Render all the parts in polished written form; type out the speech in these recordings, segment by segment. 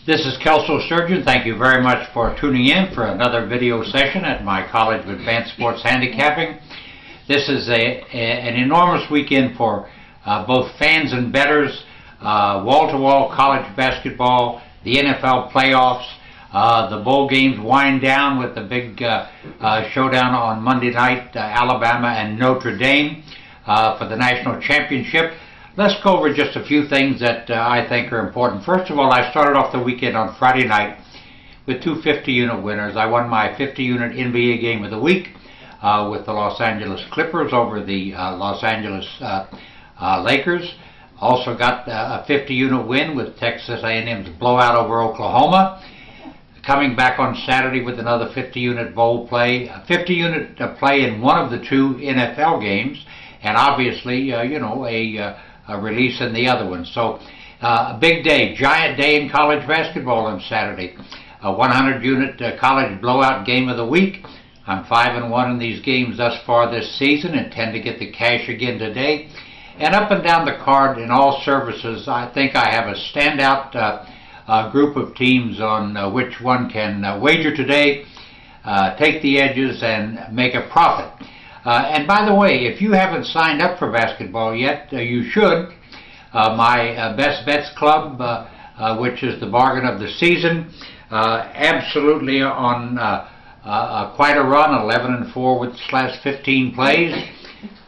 This is Kelso Surgeon. Thank you very much for tuning in for another video session at my College of Advanced Sports Handicapping. This is an enormous weekend for both fans and bettors, wall-to-wall college basketball, the NFL playoffs, the bowl games wind down with the big showdown on Monday night, Alabama and Notre Dame for the national championship. Let's go over just a few things that I think are important. First of all, I started off the weekend on Friday night with two 50-unit winners. I won my 50-unit NBA game of the week with the Los Angeles Clippers over the Los Angeles Lakers. Also got a 50-unit win with Texas A&M's blowout over Oklahoma. Coming back on Saturday with another 50-unit bowl play, a 50-unit play in one of the two NFL games, and obviously, a release in the other one. So a big day, giant day in college basketball on Saturday. A 100-unit college blowout game of the week. I'm 5-1 in these games thus far this season, intend to get the cash again today. And up and down the card in all services, I think I have a standout group of teams on which one can wager today, take the edges, and make a profit. And by the way, if you haven't signed up for basketball yet, you should. My Best Bets Club, which is the bargain of the season, absolutely on quite a run, 11-4 with the last 15 plays. A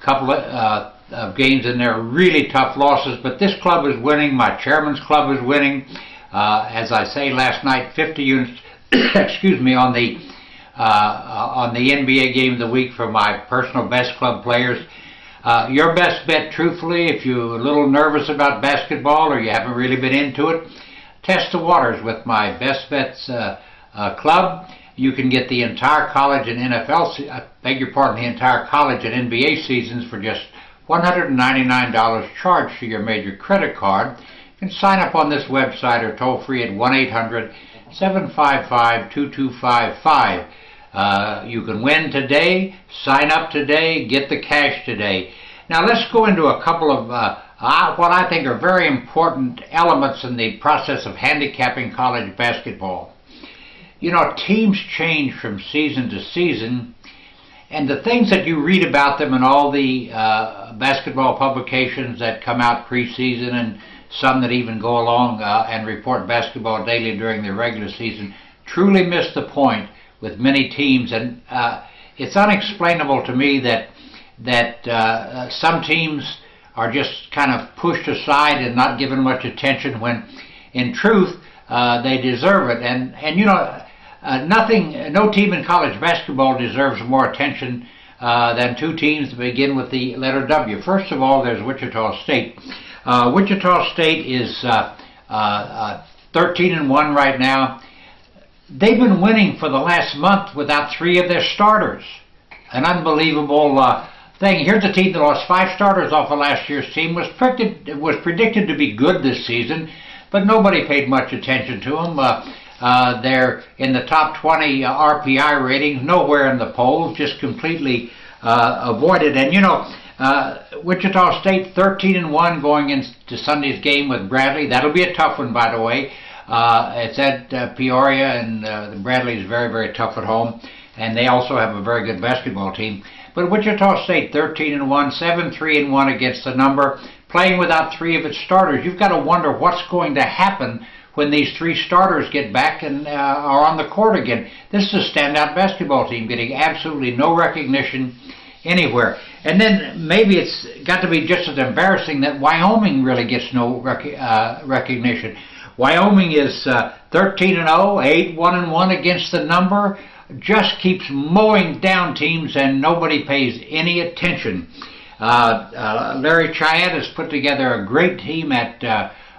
couple of games in there, really tough losses, but this club is winning. My chairman's club is winning. As I say, last night, 50 units, excuse me, on the NBA game of the week for my personal best club players. Your best bet, truthfully, if you're a little nervous about basketball or you haven't really been into it, test the waters with my Best Bets club. You can get the entire college and NFL, the entire college and NBA seasons for just $199 charged to your major credit card. You can sign up on this website or toll free at 1-800-755-2255. You can win today, sign up today, get the cash today. Now let's go into a couple of what I think are very important elements in the process of handicapping college basketball. You know, teams change from season to season, and the things that you read about them in all the basketball publications that come out preseason and some that even go along and report basketball daily during the regular season truly miss the point with many teams, and it's unexplainable to me that some teams are just kind of pushed aside and not given much attention when, in truth, they deserve it. And you know, no team in college basketball deserves more attention than two teams that begin with the letter W. First of all, there's Wichita State. Wichita State is 13-1 right now. They've been winning for the last month without three of their starters. An unbelievable thing. Here's a team that lost 5 starters off of last year's team. Was predicted to be good this season, but nobody paid much attention to them. They're in the top 20 RPI ratings, nowhere in the polls, just completely avoided. And you know, Wichita State 13-1 going into Sunday's game with Bradley. That'll be a tough one, by the way. It's at Peoria, and Bradley is very, very tough at home, and they also have a very good basketball team. But Wichita State 13-1, 7-3-1 against the number, playing without 3 of its starters. You've got to wonder what's going to happen when these 3 starters get back and are on the court again. This is a standout basketball team getting absolutely no recognition anywhere. And then maybe it's got to be just as embarrassing that Wyoming really gets no recognition. Wyoming is 13-0, 8-1-1 against the number, just keeps mowing down teams and nobody pays any attention. Larry Chiat has put together a great team at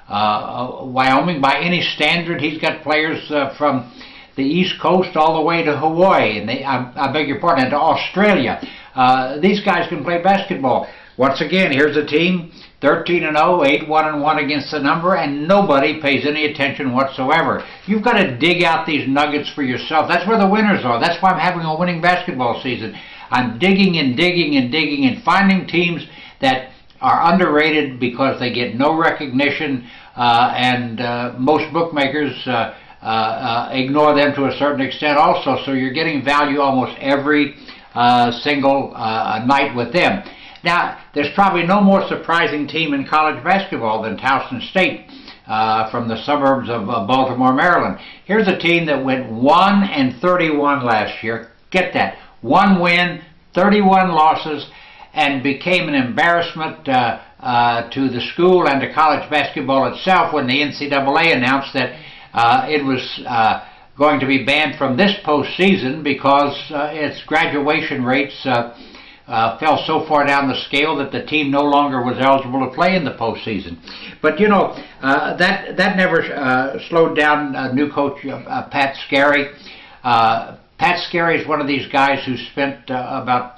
Wyoming. By any standard, he's got players from the East Coast all the way to Hawaii, and I beg your pardon, and to Australia. These guys can play basketball. Once again, here's a team 13-0, 8-1-1 against the number, and nobody pays any attention whatsoever. You've got to dig out these nuggets for yourself. That's where the winners are. That's why I'm having a winning basketball season. I'm digging and digging and digging and finding teams that are underrated because they get no recognition. and most bookmakers ignore them to a certain extent also, so you're getting value almost every single night with them. Now, there's probably no more surprising team in college basketball than Towson State from the suburbs of Baltimore, Maryland. Here's a team that went 1-31 last year. Get that, 1 win, 31 losses, and became an embarrassment to the school and to college basketball itself when the NCAA announced that it was going to be banned from this postseason because its graduation rates fell so far down the scale that the team no longer was eligible to play in the postseason. But you know, that never slowed down new coach Pat Scarry. Pat Scarry is one of these guys who spent about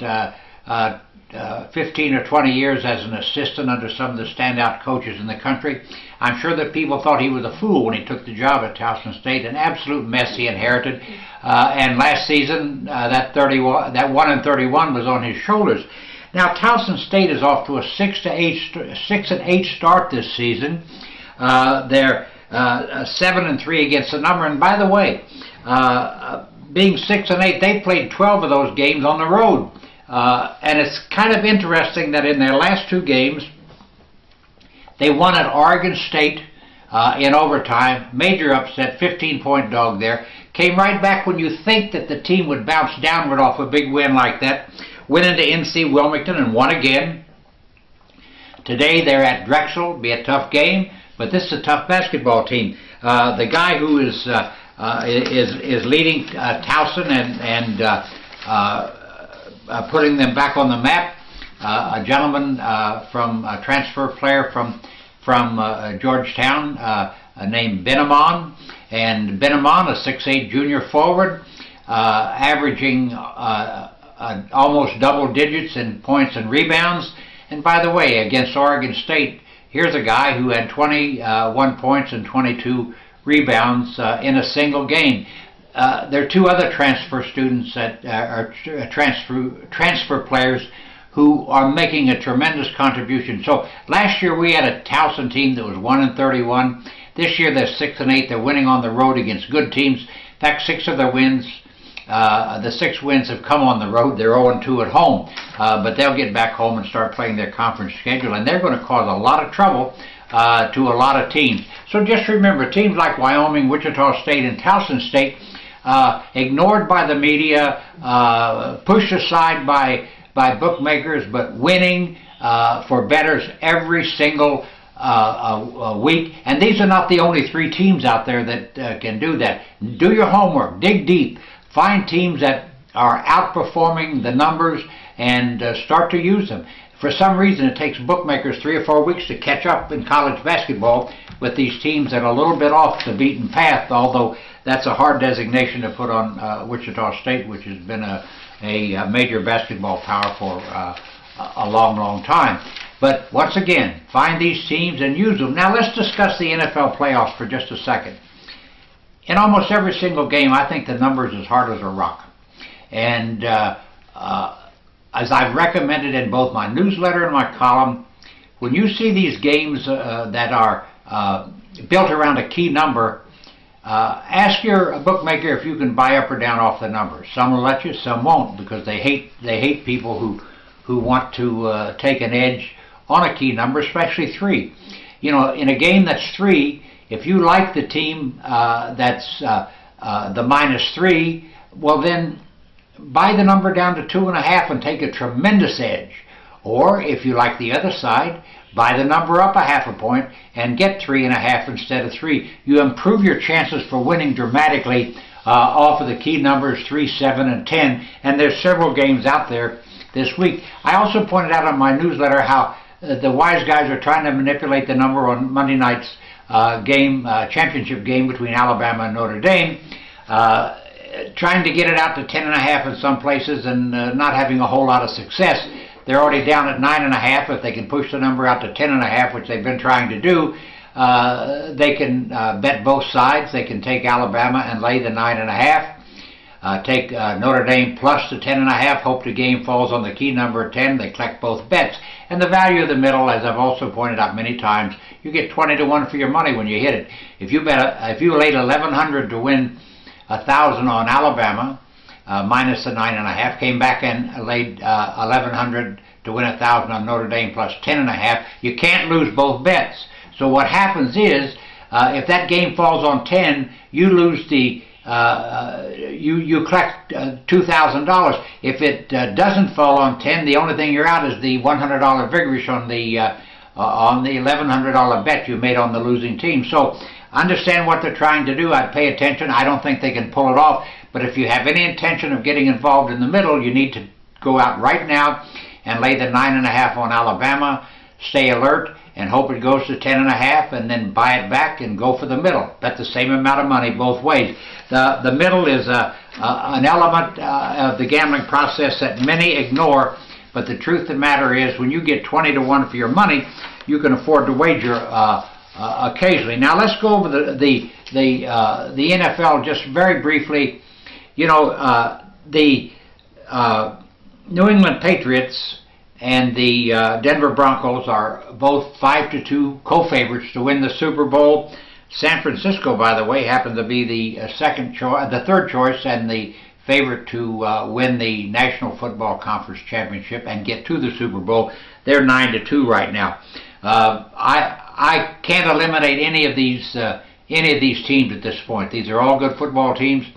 15 or 20 years as an assistant under some of the standout coaches in the country. I'm sure that people thought he was a fool when he took the job at Towson State. An absolute mess he inherited. And last season, that 1-31 was on his shoulders. Now Towson State is off to a 6-8 start this season. They're 7-3 against the number. And by the way, being 6-8, they played 12 of those games on the road. And it's kind of interesting that in their last 2 games, they won at Oregon State in overtime. Major upset, 15-point dog there. Came right back when you think that the team would bounce downward off a big win like that. Went into NC Wilmington and won again. Today they're at Drexel. It'll be a tough game, but this is a tough basketball team. The guy who is leading Towson and putting them back on the map, a gentleman from a transfer player from Georgetown named Benamon. And Benamon, a 6'8 junior forward, averaging almost double digits in points and rebounds. And by the way, against Oregon State, here's a guy who had 21 points and 22 rebounds in a single game. There are 2 other transfer students that are transfer players who are making a tremendous contribution. So last year we had a Towson team that was 1-31. This year they're 6-8. They're winning on the road against good teams. In fact, 6 of their wins, the 6 wins have come on the road. They're 0-2 at home, but they'll get back home and start playing their conference schedule, and they're going to cause a lot of trouble to a lot of teams. So just remember, teams like Wyoming, Wichita State, and Towson State, ignored by the media, pushed aside by bookmakers, but winning for bettors every single week. And these are not the only 3 teams out there that can do that. Do your homework, dig deep, find teams that are outperforming the numbers, and start to use them. For some reason, it takes bookmakers 3 or 4 weeks to catch up in college basketball with these teams that are a little bit off the beaten path, although that's a hard designation to put on Wichita State, which has been a major basketball power for a long, long time. But once again, find these teams and use them. Now let's discuss the NFL playoffs for just a second. In almost every single game, I think the number is as hard as a rock. And as I've recommended in both my newsletter and my column, when you see these games that are built around a key number, ask your bookmaker if you can buy up or down off the number. Some will let you, some won't, because they hate people who want to take an edge on a key number, especially 3. You know, in a game that's 3, if you like the team that's the -3, well then buy the number down to 2.5 and take a tremendous edge. Or if you like the other side, buy the number up 0.5 point and get 3.5 instead of 3. You improve your chances for winning dramatically off of the key numbers 3, 7, and 10. And there's several games out there this week. I also pointed out on my newsletter how the wise guys are trying to manipulate the number on Monday night's championship game between Alabama and Notre Dame, trying to get it out to 10.5 in some places and not having a whole lot of success. They're already down at 9.5. If they can push the number out to 10.5, which they've been trying to do, they can bet both sides. They can take Alabama and lay the 9.5. take Notre Dame plus the 10.5. Hope the game falls on the key number of 10. They collect both bets. And the value of the middle, as I've also pointed out many times, you get 20 to 1 for your money when you hit it. If you laid 1,100 to win 1,000 on Alabama, minus the 9.5, came back and laid 1,100 to win 1,000 on Notre Dame plus 10.5, you can't lose both bets. So what happens is, if that game falls on 10, you lose the you collect $2,000. If it doesn't fall on 10, the only thing you're out is the $100 vigorish on the $1,100 bet you made on the losing team. So understand what they're trying to do. I'd pay attention. I don't think they can pull it off. But if you have any intention of getting involved in the middle, you need to go out right now and lay the 9.5 on Alabama. Stay alert and hope it goes to 10.5, and then buy it back and go for the middle. Bet the same amount of money both ways. The middle is an element of the gambling process that many ignore, but the truth of the matter is when you get 20 to 1 for your money, you can afford to wager occasionally. Now let's go over the NFL just very briefly. You know, the New England Patriots and the Denver Broncos are both 5-2 co-favorites to win the Super Bowl. San Francisco, by the way, happens to be the third choice and the favorite to win the National Football Conference Championship and get to the Super Bowl. They're 9-2 right now. I can't eliminate any of these teams at this point. These are all good football teams.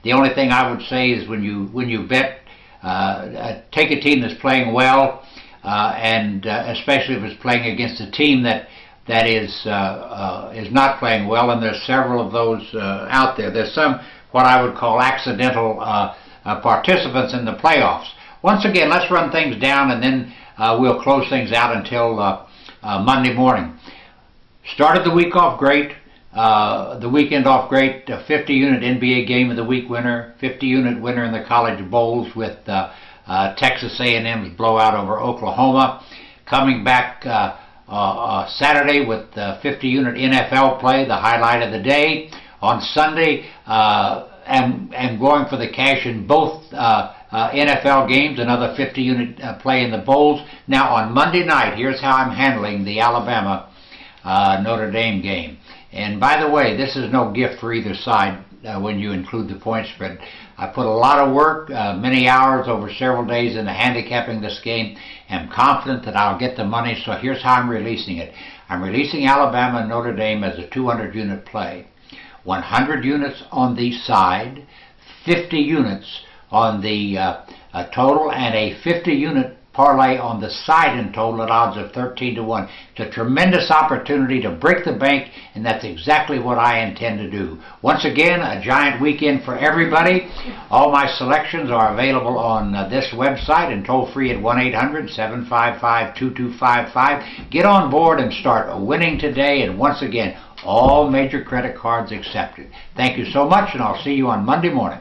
The only thing I would say is when you bet, take a team that's playing well, and especially if it's playing against a team that is not playing well, and there's several of those out there. There's some what I would call accidental participants in the playoffs. Once again, let's run things down, and then we'll close things out until Monday morning. Started the week off great. The weekend off great, 50-unit NBA Game of the Week winner, 50-unit winner in the College Bowls with Texas A&M's blowout over Oklahoma. Coming back Saturday with 50-unit NFL play, the highlight of the day. On Sunday, and going for the cash in both NFL games, another 50-unit play in the Bowls. Now on Monday night, here's how I'm handling the Alabama Notre Dame game. And by the way, this is no gift for either side when you include the point spread. I put a lot of work, many hours over several days into handicapping this game. I'm confident that I'll get the money, so here's how I'm releasing it. I'm releasing Alabama and Notre Dame as a 200-unit play. 100 units on the side, 50 units on the total, and a 50-unit parlay on the side in total at odds of 13 to 1. It's a tremendous opportunity to break the bank, and that's exactly what I intend to do. Once again, a giant weekend for everybody. All my selections are available on this website and toll free at 1-800-755-2255. Get on board and start winning today, and once again, all major credit cards accepted. Thank you so much, and I'll see you on Monday morning.